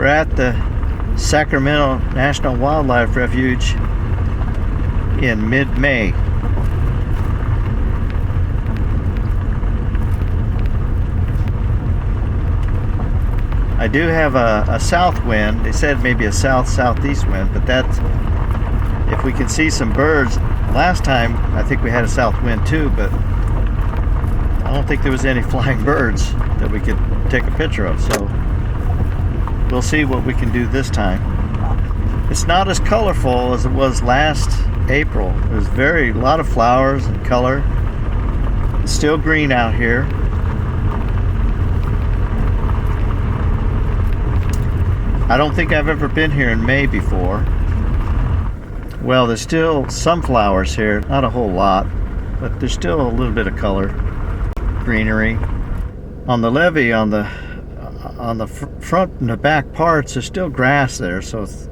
We're at the Sacramento National Wildlife Refuge in mid-May. I do have a south wind. They said maybe a south-southeast wind, but that's if we can see some birds. Last time I think we had a south wind too, but I don't think there was any flying birds that we could take a picture of, so we'll see what we can do this time. It's not as colorful as it was last April. There's a lot of flowers and color. It's still green out here. I don't think I've ever been here in May before. Well, there's still some flowers here, not a whole lot, but there's still a little bit of color, greenery. On the levee, on the front and the back parts, there's still grass there, so it's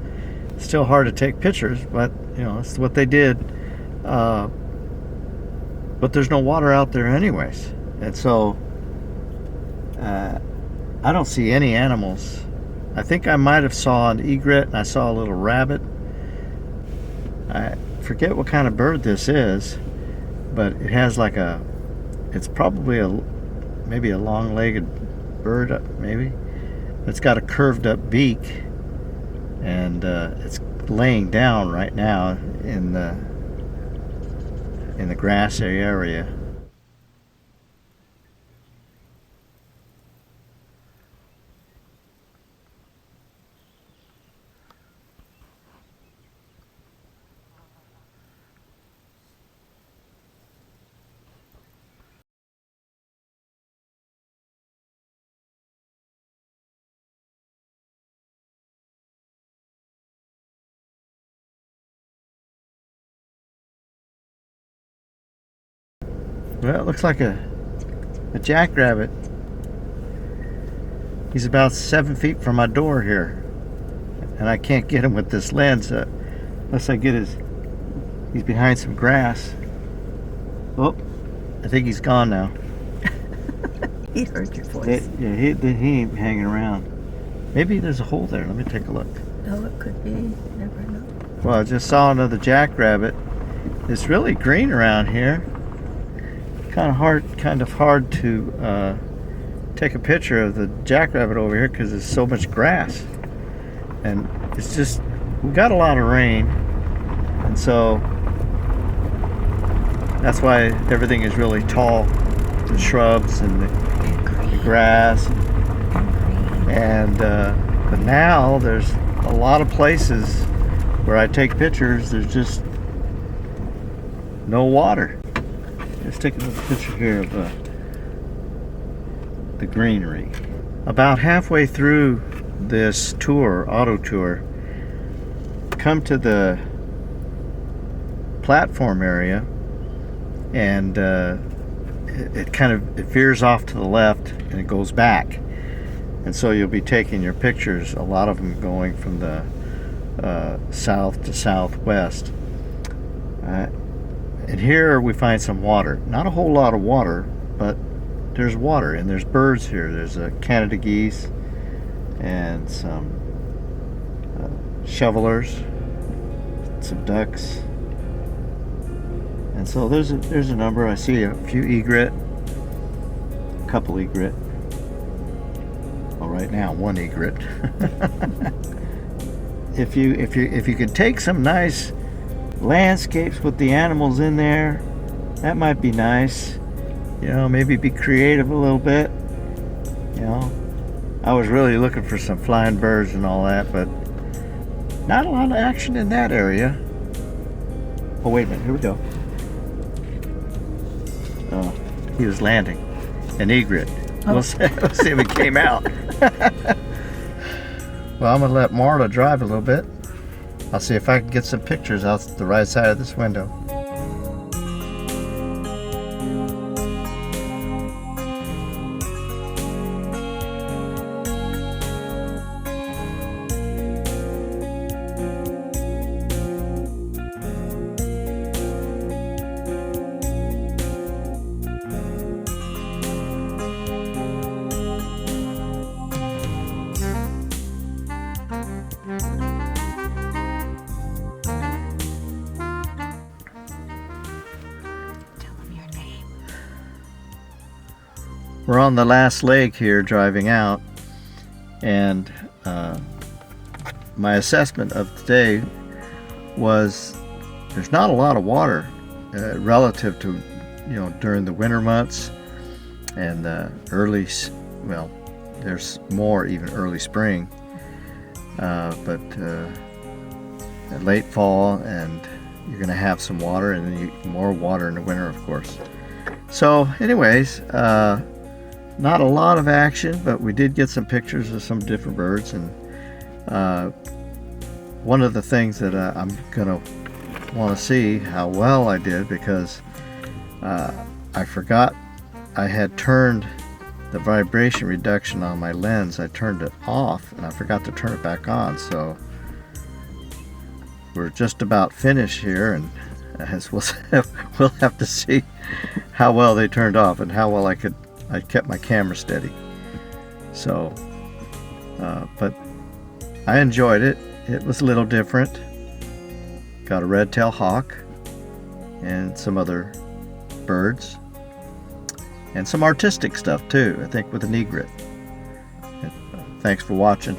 still hard to take pictures, but you know, it's what they did. But there's no water out there anyways, and so I don't see any animals. I think I might have saw an egret, and I saw a little rabbit. I forget what kind of bird this is, but it has like it's probably maybe a long-legged bird, maybe. It's got a curved up beak, and it's laying down right now in the grassy area. Well, it looks like a jackrabbit. He's about 7 feet from my door here, and I can't get him with this lens unless I get he's behind some grass. Oh, I think he's gone now. He heard your voice. Yeah, he ain't hanging around. Maybe there's a hole there. Let me take a look. Oh, it could be. You never know. Well, I just saw another jackrabbit. It's really green around here. Kind of hard to take a picture of the jackrabbit over here because there's so much grass, and it's just, we got a lot of rain, and so that's why everything is really tall, the shrubs and the grass, and but now there's a lot of places where I take pictures, there's just no water. Let's take another picture here of the greenery. About halfway through this auto tour, come to the platform area, and it veers off to the left and it goes back, and so you'll be taking your pictures, a lot of them going from the south to southwest. And here we find some water. Not a whole lot of water, but there's water, and there's birds here. There's a Canada geese and some shovelers, some ducks, and so there's a number. I see a few egret, a couple egret. Well, right now one egret. If you could take some nice landscapes with the animals in there, that might be nice. You know, maybe be creative a little bit. You know, I was really looking for some flying birds and all that, but not a lot of action in that area. Oh, wait a minute, here we go. Oh, he was landing. An egret. Oh. We'll see if it came out. Well, I'm gonna let Marla drive a little bit. I'll see if I can get some pictures out the right side of this window. we're on the last leg here driving out, and my assessment of today was there's not a lot of water relative to, during the winter months and well, there's more even early spring, but late fall, and you're going to have some water, and then more water in the winter, of course. So anyways, not a lot of action, but we did get some pictures of some different birds, and one of the things that I'm gonna want to see how well I did, because I forgot I had turned the vibration reduction on my lens. I turned it off and I forgot to turn it back on, so we're just about finished here, and as we'll have to see how well they turned off and how well I kept my camera steady. So but I enjoyed it. It was a little different. Got a red-tailed hawk and some other birds and some artistic stuff too, I think, with an egret. Thanks for watching.